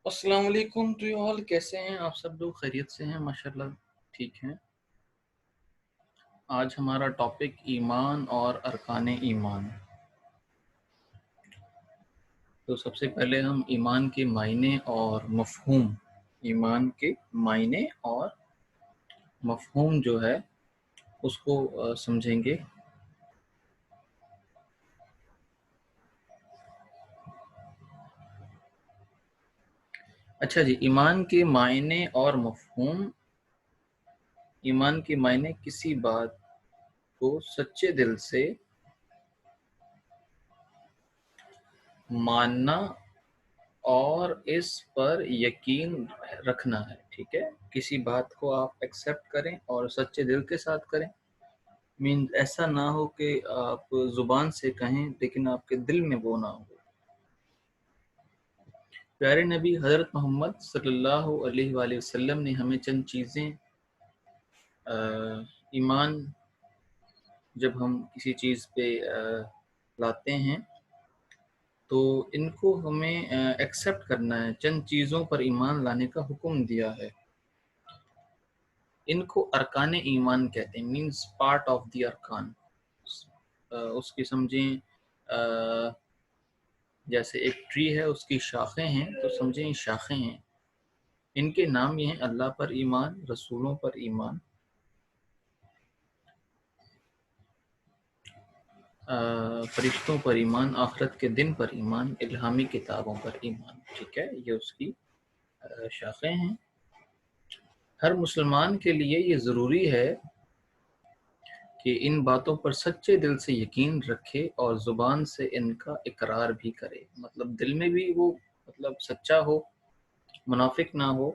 السلام علیکم to you all, کیسے ہیں آپ سب لوگ؟ خیریت سے ہیں؟ ماشاءاللہ ٹھیک ہیں۔ آج ہمارا ٹاپک ایمان اور ارکان ایمان۔ تو سب سے پہلے ہم ایمان کے معنی اور مفہوم، ایمان کے معنی اور مفہوم جو ہے اس کو سمجھیں گے۔ اچھا جی، ایمان کے معنی اور مفہوم۔ ایمان کے معنی کسی بات کو سچے دل سے ماننا اور اس پر یقین رکھنا ہے، ٹھیک ہے؟ کسی بات کو آپ ایکسیپٹ کریں اور سچے دل کے ساتھ کریں۔ ایسا نہ ہو کہ آپ زبان سے کہیں لیکن آپ کے دل میں وہ نہ ہو۔ پیارے نبی حضرت محمد صلی اللہ علیہ وآلہ وسلم نے ہمیں چند چیزیں ایمان جب ہم کسی چیز پہ لاتے ہیں تو ان کو ہمیں ایکسیپٹ کرنا ہے۔ چند چیزوں پر ایمان لانے کا حکم دیا ہے۔ ان کو ارکان ایمان کہتے ہیں، مینز پارٹ آف دی ارکان۔ اس کی سمجھیں جیسے ایک ٹری ہے، اس کی شاخیں ہیں، تو سمجھیں شاخیں ہیں۔ ان کے نام یہ ہیں: اللہ پر ایمان، رسولوں پر ایمان، فرشتوں پر ایمان، آخرت کے دن پر ایمان، الہامی کتابوں پر ایمان، ٹھیک ہے؟ یہ اس کی شاخیں ہیں۔ ہر مسلمان کے لیے یہ ضروری ہے کہ ان باتوں پر سچے دل سے یقین رکھے اور زبان سے ان کا اقرار بھی کرے، مطلب دل میں بھی وہ سچا ہو، منافق نہ ہو،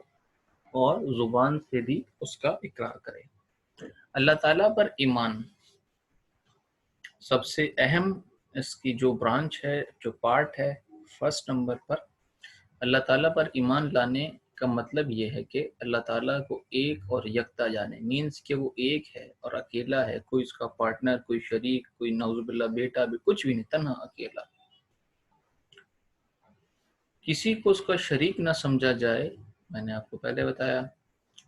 اور زبان سے بھی اس کا اقرار کرے۔ اللہ تعالیٰ پر ایمان سب سے اہم، اس کی جو برانچ ہے، جو پارٹ ہے، فرسٹ نمبر پر اللہ تعالیٰ پر ایمان لانے کا مطلب یہ ہے کہ اللہ تعالیٰ کو ایک اور یکتا جانے، مینز کہ وہ ایک ہے اور اکیلا ہے، کوئی اس کا پارٹنر، کوئی شریک، کوئی نعوذ باللہ بیٹا بھی، کچھ بھی نہیں، تنہا اکیلا۔ کسی کو اس کا شریک نہ سمجھا جائے، میں نے آپ کو پہلے بتایا،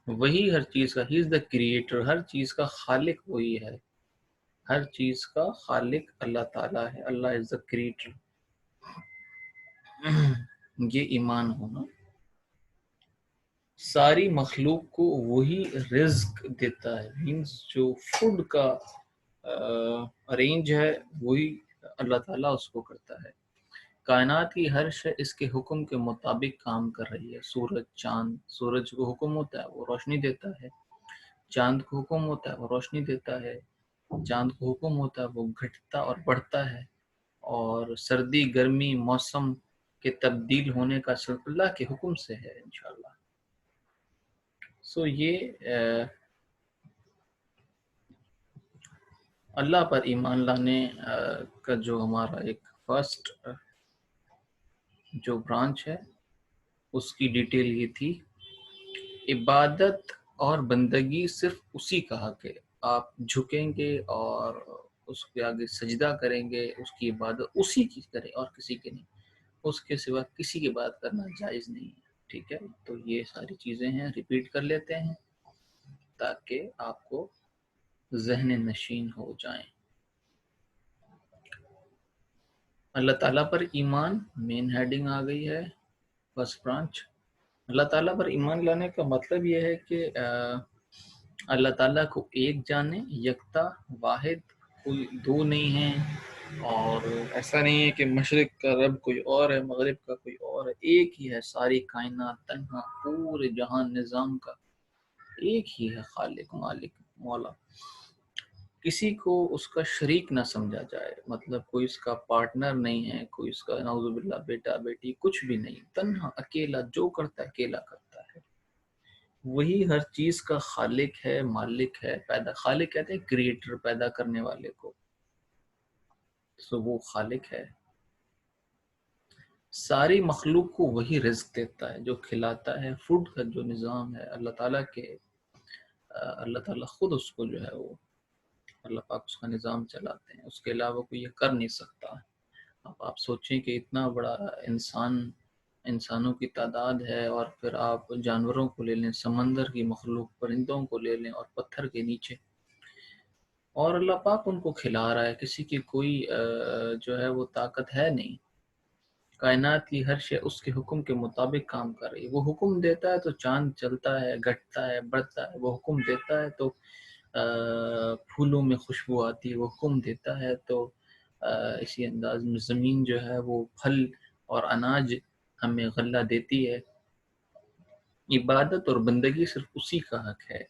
وہی ہر چیز کا، ہی از دا کریٹر، ہر چیز کا خالق وہی ہے، ہر چیز کا خالق اللہ تعالیٰ ہے، اللہ از دا کریٹر۔ یہ ایمان ہونا۔ ساری مخلوق کو وہی رزق دیتا ہے، مینز جو فوڈ کا ارینج ہے وہی اللہ تعالیٰ اس کو کرتا ہے۔ کائنات کی ہر شے اس کے حکم کے مطابق کام کر رہی ہے۔ سورج، چاند، سورج کو حکم ہوتا ہے وہ روشنی دیتا ہے، چاند کو حکم ہوتا ہے وہ روشنی دیتا ہے، چاند کو حکم ہوتا ہے وہ گھٹتا اور بڑھتا ہے، اور سردی گرمی موسم کے تبدیل ہونے کا صرف اللہ کے حکم سے ہے انشاءاللہ۔ یہ اللہ پر ایمان لانے کا جو ہمارا ایک فرسٹ جو برانچ ہے، اس کی ڈیٹیل یہ تھی۔ عبادت اور بندگی صرف اسی کا حق ہے۔ آپ جھکیں گے اور اس کے آگے سجدہ کریں گے، اس کی عبادت اسی کی کریں اور کسی کے نہیں، اس کے سوا کسی کی بات کرنا جائز نہیں ہے، ٹھیک ہے؟ تو یہ ساری چیزیں ہیں، ریپیٹ کر لیتے ہیں تاکہ آپ کو ذہن نشین ہو جائیں۔ اللہ تعالیٰ پر ایمان، مین ہیڈنگ آ گئی ہے، فرسٹ برانچ۔ اللہ تعالیٰ پر ایمان لانے کا مطلب یہ ہے کہ اللہ تعالیٰ کو ایک جانے، یکتا، واحد، کوئی دو نہیں ہیں، اور ایسا نہیں ہے کہ مشرق کا رب کوئی اور ہے، مغرب کا کوئی اور ہے، ایک ہی ہے، ساری کائنات، تنہا، پورے جہان نظام کا ایک ہی ہے، خالق، مالک، مولا۔ کسی کو اس کا شریک نہ سمجھا جائے، مطلب کوئی اس کا پارٹنر نہیں ہے، کوئی اس کا نعوذ باللہ بیٹا بیٹی، کچھ بھی نہیں، تنہا اکیلا، جو کرتا ہے اکیلا کرتا ہے۔ وہی ہر چیز کا خالق ہے، مالک ہے، پیدا، خالق کہتے ہیں کریٹر، پیدا کرنے والے کو، وہ خالق ہے۔ ساری مخلوق کو وہی رزق دیتا ہے، جو کھلاتا ہے، فوڈ کا جو نظام ہے اللہ تعالیٰ کے، اللہ تعالیٰ خود اس کو جو ہے وہ اللہ پاک اس کا نظام چلاتے ہیں، اس کے علاوہ کوئی یہ کر نہیں سکتا۔ اب آپ سوچیں کہ اتنا بڑا انسان انسانوں کی تعداد ہے، اور پھر آپ جانوروں کو لے لیں، سمندر کی مخلوق، پرندوں کو لے لیں، اور پتھر کے نیچے، اور اللہ پاک ان کو کھلا رہا ہے، کسی کی کوئی جو ہے وہ طاقت ہے نہیں، کائنات کی ہر شے اس کے حکم کے مطابق کام کر رہی ہے۔ وہ حکم دیتا ہے تو چاند چلتا ہے، گھٹتا ہے، بڑھتا ہے، وہ حکم دیتا ہے تو پھولوں میں خوشبو آتی ہے، وہ حکم دیتا ہے تو اسی انداز میں زمین جو ہے وہ پھل اور اناج ہمیں غلہ دیتی ہے۔ عبادت اور بندگی صرف اسی کا حق ہے،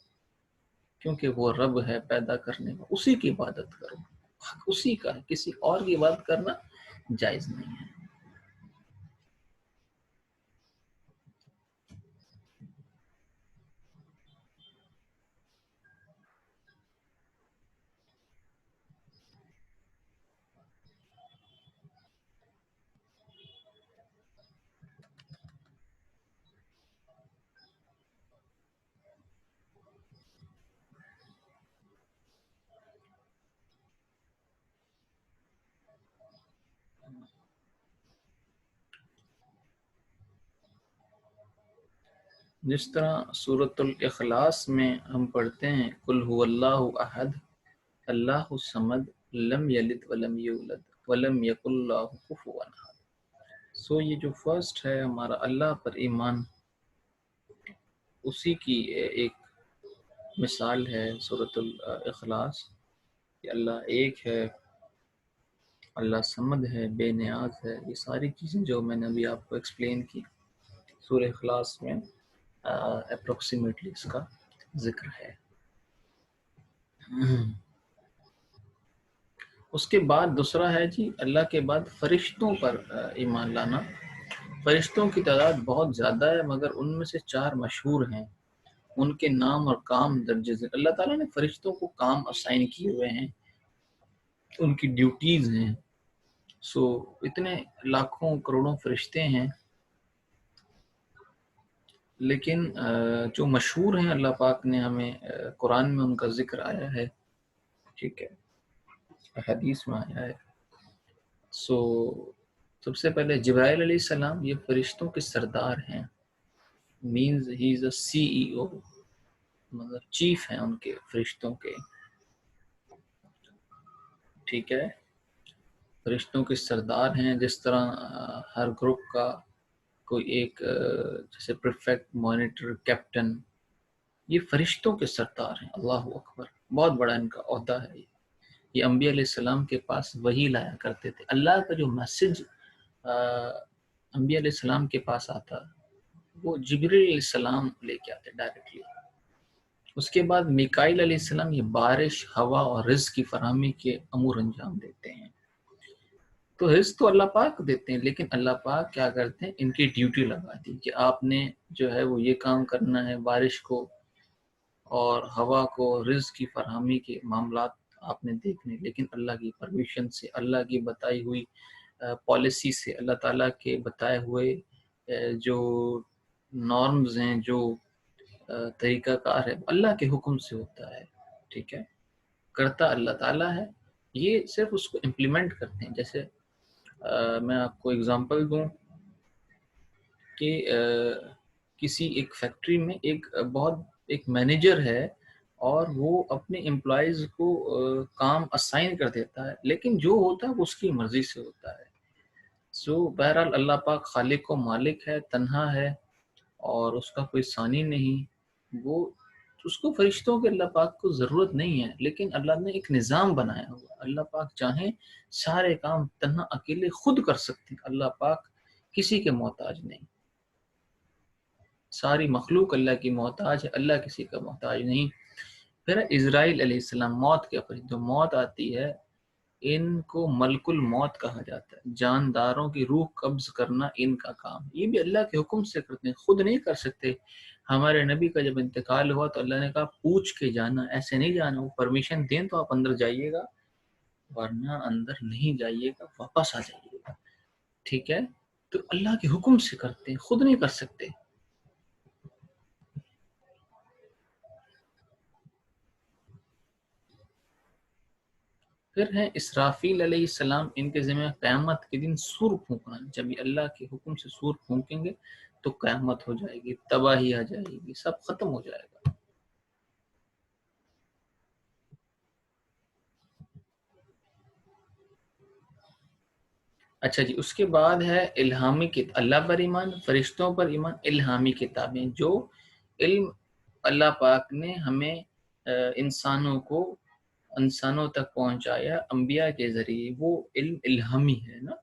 کیونکہ وہ رب ہے پیدا کرنے میں، اسی کی عبادت کرو، حق اسی کا ہے، کسی اور کی عبادت کرنا جائز نہیں ہے۔ جس طرح سورۃ الاخلاص میں ہم پڑھتے ہیں قل هو اللہ احد اللہ الصمد لم یلد ولم یولد ولم یکن له کفوا احد، سو یہ جو فرسٹ ہے ہمارا اللہ پر ایمان، اسی کی ایک مثال ہے سورۃ الاخلاص کہ اللہ ایک ہے، اللہ صمد ہے، بے نیاز ہے، یہ ساری چیزیں جو میں نے ابھی آپ کو ایکسپلین کی سورہ اخلاص میں اپروکسیمیٹلی اس کا ذکر ہے۔ اس کے بعد دوسرا ہے جی اللہ کے بعد فرشتوں پر ایمان لانا۔ فرشتوں کی تعداد بہت زیادہ ہے، مگر ان میں سے 4 مشہور ہیں، ان کے نام اور کام درج ذیل۔ اللہ تعالیٰ نے فرشتوں کو کام اسائن کیے ہوئے ہیں، ان کی ڈیوٹیز ہیں، سو اتنے لاکھوں کروڑوں فرشتے ہیں، لیکن جو مشہور ہیں اللہ پاک نے ہمیں قرآن میں ان کا ذکر آیا ہے، ٹھیک ہے، حدیث میں آیا ہے۔ سو سب سے پہلے جبرائیل علیہ السلام یہ فرشتوں کے سردار ہیں، means he is a CEO، مطلب چیف ہیں ان کے فرشتوں کے، ٹھیک ہے، فرشتوں کے سردار ہیں۔ جس طرح ہر گروپ کا کوئی ایک جیسے پریفیکٹ، مانیٹر، کیپٹن، یہ فرشتوں کے سردار ہیں۔ اللہ اکبر، بہت بڑا ان کا عہدہ ہے۔ یہ انبیاء علیہ السلام کے پاس وحی لایا کرتے تھے، اللہ کا جو میسج انبیاء علیہ السلام کے پاس آتا وہ جبریل علیہ السلام لے کے آتے ڈائریکٹلی۔ اس کے بعد میکائیل علیہ السلام یہ بارش، ہوا اور رزق کی فراہمی کے امور انجام دیتے ہیں۔ تو رزق تو اللہ پاک دیتے ہیں، لیکن اللہ پاک کیا کرتے ہیں، ان کی ڈیوٹی لگا دی کہ آپ نے جو ہے وہ یہ کام کرنا ہے، بارش کو اور ہوا کو، رزق کی فراہمی کے معاملات آپ نے دیکھنے، لیکن اللہ کی پرمیشن سے، اللہ کی بتائی ہوئی پالیسی سے، اللہ تعالیٰ کے بتائے ہوئے جو نارمز ہیں، جو طریقہ کار ہے، اللہ کے حکم سے ہوتا ہے، ٹھیک ہے، کرتا اللہ تعالیٰ ہے، یہ صرف اس کو امپلیمنٹ کرتے ہیں۔ جیسے میں آپ کو اگزامپل دوں کہ کسی ایک فیکٹری میں ایک مینیجر ہے، اور وہ اپنے امپلائیز کو کام اسائن کر دیتا ہے، لیکن جو ہوتا ہے وہ اس کی مرضی سے ہوتا ہے۔ سو بہرحال اللہ پاک خالق و مالک ہے، تنہا ہے، اور اس کا کوئی ثانی نہیں، وہ اس کو فرشتوں کے اللہ پاک کو ضرورت نہیں ہے، لیکن اللہ نے ایک نظام بنایا ہوا، اللہ پاک چاہیں سارے کام تنہا اکیلے خود کر سکتے ہیں، اللہ پاک کسی کے محتاج نہیں، ساری مخلوق اللہ کی محتاج ہے، اللہ کسی کا محتاج نہیں۔ پھر اسرائیل علیہ السلام، موت کے فرشتے، موت آتی ہے، ان کو ملک الموت کہا جاتا ہے، جانداروں کی روح قبض کرنا ان کا کام، یہ بھی اللہ کے حکم سے کرتے ہیں، خود نہیں کر سکتے۔ ہمارے نبی کا جب انتقال ہوا تو اللہ نے کہا پوچھ کے جانا، ایسے نہیں جانا، وہ پرمیشن دیں تو آپ اندر جائیے گا، ورنہ اندر نہیں جائیے گا، واپس آ جائیے گا، ٹھیک ہے، تو اللہ کے حکم سے کرتے ہیں، خود نہیں کر سکتے۔ پھر ہے اسرافیل علیہ السلام، ان کے ذمہ قیامت کے دن سور پھونکنا، جب یہ اللہ کے حکم سے سور پھونکیں گے تو قیامت ہو جائے گی، تباہی آ جائے گی، سب ختم ہو جائے گا۔ اچھا جی، اس کے بعد ہے الہامی اللہ پر ایمان، فرشتوں پر ایمان، الہامی کتابیں جو علم اللہ پاک نے ہمیں انسانوں تک پہنچایا انبیاء کے ذریعے، وہ علم الہامی ہے نا۔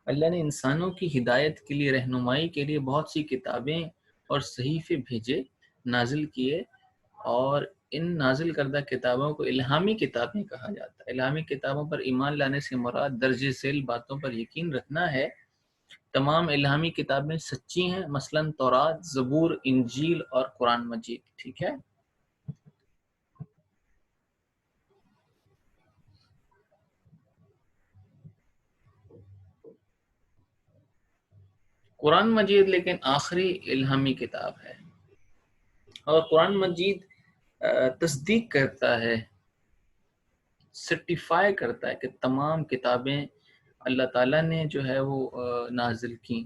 اللہ نے انسانوں کی ہدایت کے لیے، رہنمائی کے لیے بہت سی کتابیں اور صحیفے بھیجے، نازل کیے، اور ان نازل کردہ کتابوں کو الہامی کتابیں کہا جاتا ہے۔ الہامی کتابوں پر ایمان لانے سے مراد درج ذیل باتوں پر یقین رکھنا ہے۔ تمام الہامی کتابیں سچی ہیں، مثلا تورات، زبور، انجیل اور قرآن مجید، ٹھیک ہے۔ قرآن مجید لیکن آخری الہامی کتاب ہے، اور قرآن مجید تصدیق کرتا ہے، سرٹیفائی کرتا ہے کہ تمام کتابیں اللہ تعالیٰ نے جو ہے وہ نازل کی،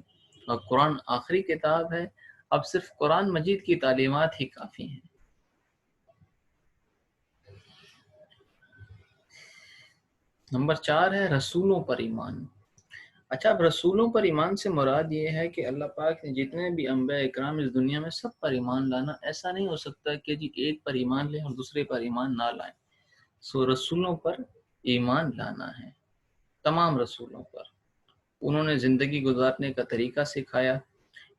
اور قرآن آخری کتاب ہے۔ اب صرف قرآن مجید کی تعلیمات ہی کافی ہیں۔ نمبر 4 ہے رسولوں پر ایمان۔ اچھا، اب رسولوں پر ایمان سے مراد یہ ہے کہ اللہ پاک نے جتنے بھی انبیاء اکرام اس دنیا میں، سب پر ایمان لانا۔ ایسا نہیں ہو سکتا کہ جی ایک پر ایمان لیں اور دوسرے پر ایمان نہ لائیں۔ رسولوں پر ایمان لانا ہے، تمام رسولوں پر۔ انہوں نے زندگی گزارنے کا طریقہ سکھایا،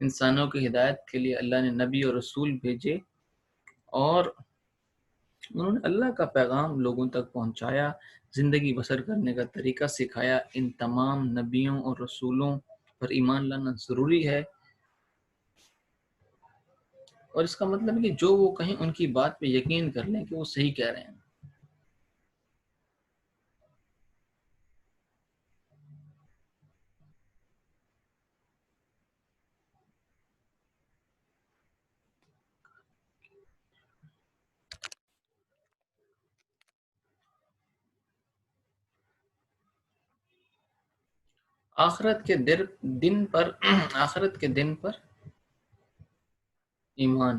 انسانوں کی ہدایت کے لیے اللہ نے نبی اور رسول بھیجے، اور انہوں نے اللہ کا پیغام لوگوں تک پہنچایا، زندگی بسر کرنے کا طریقہ سکھایا۔ ان تمام نبیوں اور رسولوں پر ایمان لانا ضروری ہے، اور اس کا مطلب ہے کہ جو وہ کہیں ان کی بات پہ یقین کر لیں کہ وہ صحیح کہہ رہے ہیں۔ آخرت کے دن پر ایمان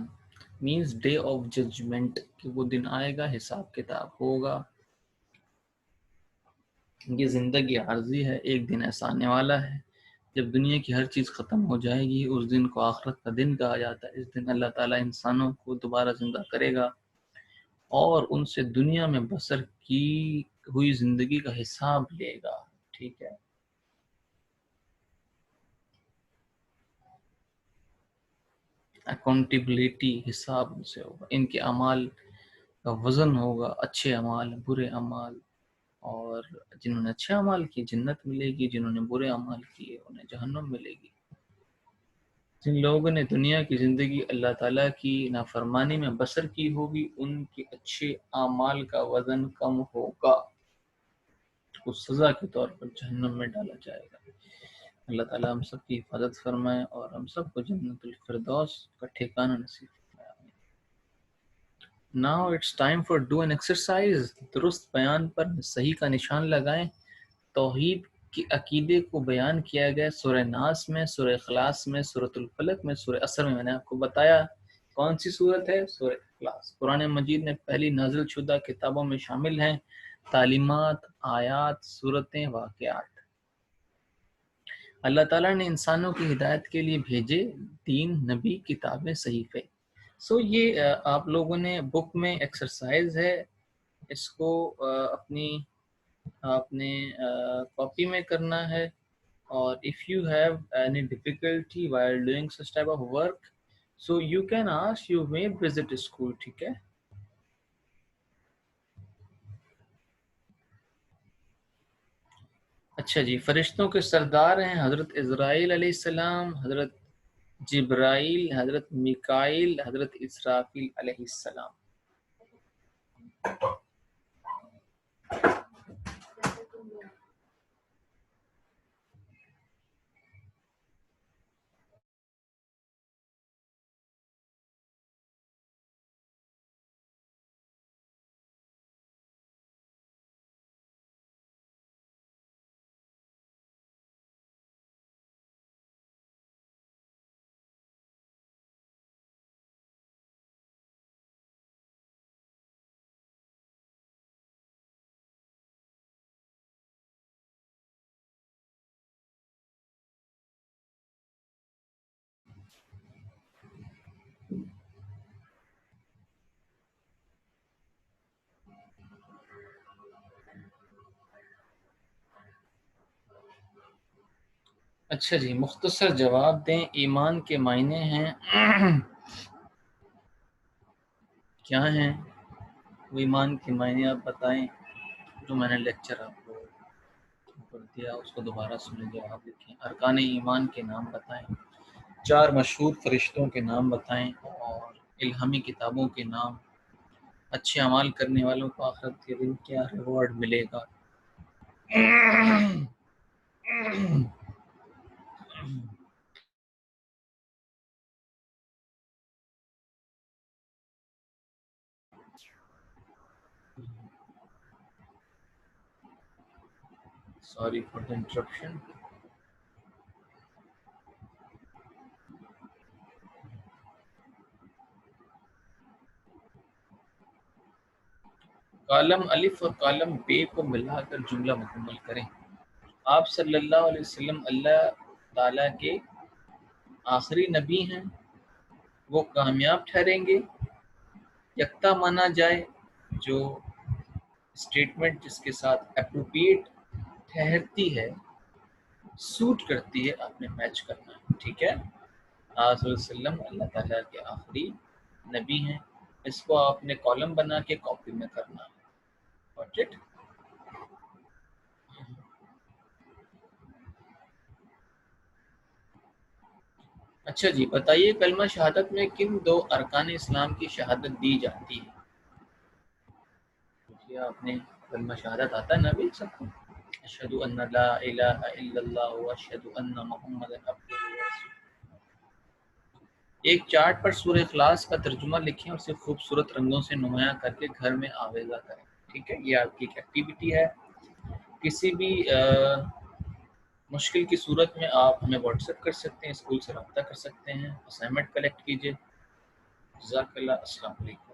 مینز ڈے آف ججمنٹ، کہ وہ دن آئے گا، حساب کتاب ہوگا۔ یہ زندگی عارضی ہے، ایک دن ایسا آنے والا ہے جب دنیا کی ہر چیز ختم ہو جائے گی۔ اس دن کو آخرت کا دن کہا جاتا ہے۔ اس دن اللہ تعالیٰ انسانوں کو دوبارہ زندہ کرے گا اور ان سے دنیا میں بسر کی ہوئی زندگی کا حساب لے گا، ٹھیک ہے۔ اکاؤنٹیبلٹی، حساب ان سے ہوگا، ان کے اعمال کا وزن ہوگا، اچھے اعمال، برے اعمال، اور جنہوں نے اچھے اعمال کیے جنت ملے گی، جنہوں نے برے اعمال کیے انہیں جہنم ملے گی۔ جن لوگوں نے دنیا کی زندگی اللہ تعالیٰ کی نافرمانی میں بسر کی ہوگی، ان کے اچھے اعمال کا وزن کم ہوگا، اس سزا کے طور پر جہنم میں ڈالا جائے گا۔ اللہ تعالیٰ ہم سب کی حفاظت فرمائے اور ہم سب کو جنت الفردوس کا ٹھکانہ نصیب فرمائے۔ Now it's time for do an exercise۔ درست بیان پر صحیح کا نشان لگائیں۔ توحید کے عقیدے کو بیان کیا گیا سورہ ناس میں، سورہ اخلاص میں، سورۃ الفلق میں، سورہ عصر میں۔ میں نے آپ کو بتایا کون سی صورت ہے، سورہ اخلاص۔ قرآن مجید نے پہلی نازل شدہ کتابوں میں شامل ہیں تعلیمات، آیات، صورتیں، واقعات۔ اللہ تعالیٰ نے انسانوں کی ہدایت کے لیے بھیجے دین، نبی، کتابیں، صحیفے۔ یہ آپ لوگوں نے بک میں ایکسرسائز ہے، اس کو آپ نے کاپی میں کرنا ہے، اور if you have any difficulty while doing such type of work, so you can ask, you may visit school، ٹھیک ہے۔ اچھا جی، فرشتوں کے سردار ہیں حضرت عزرائیل علیہ السلام، حضرت جبرائیل، حضرت میکائیل، حضرت اسرافیل علیہ السلام۔ اچھا جی، مختصر جواب دیں، ایمان کے معنی ہیں کیا ہیں؟ وہ ایمان کے معنی آپ بتائیں، جو میں نے لیکچر آپ کو پڑھ دیا اس کو دوبارہ سنیں، جواب لکھیں۔ ارکان ایمان کے نام بتائیں، 4 مشہور فرشتوں کے نام بتائیں، اور الہامی کتابوں کے نام، اچھے اعمال کرنے والوں کو آخرت کے دن کیا ریوارڈ ملے گا۔ Sorry for the interruption۔ Column الف اور کالم بے کو ملا کر جملہ مکمل کریں۔ آپ صلی اللہ علیہ وسلم اللہ تعالیٰ کے آخری نبی ہیں، وہ کامیاب ٹھہریں گے۔ یکتا مانا جائے، جو اسٹیٹمنٹ جس کے ساتھ اپروپریٹ ٹھہرتی ہے، سوٹ کرتی ہے، آپ نے میچ کرنا ہے، ٹھیک ہے۔ آپ صلی اللہ علیہ وسلم اللہ تعالیٰ کے آخری نبی ہیں، اس کو آپ نے کالم بنا کے کاپی میں کرنا ہے۔ Got it؟ اچھا جی، بتائیے کلمہ شہادت میں کن 2 ارکان اسلام کی شہادت دی جاتی ہے؟ کیا آپ نے کلمہ شہادت آتا ہے نا ابھی سب کو؟ اشہد ان لا الہ الا اللہ واشہد ان محمد عبدہ ورسولہ۔ ایک چارٹ پر سورہ اخلاص کا ترجمہ لکھیں اور اسے خوبصورت رنگوں سے نمایاں کر کے گھر میں آویزہ کریں، ٹھیک ہے۔ یہ آپ کی ایک ایکٹیویٹی ہے۔ کسی بھی مشکل کی صورت میں آپ ہمیں واٹس ایپ کر سکتے ہیں، اسکول سے رابطہ کر سکتے ہیں، اسائنمنٹ کلیکٹ کیجیے۔ جزاک اللہ، السلام علیکم۔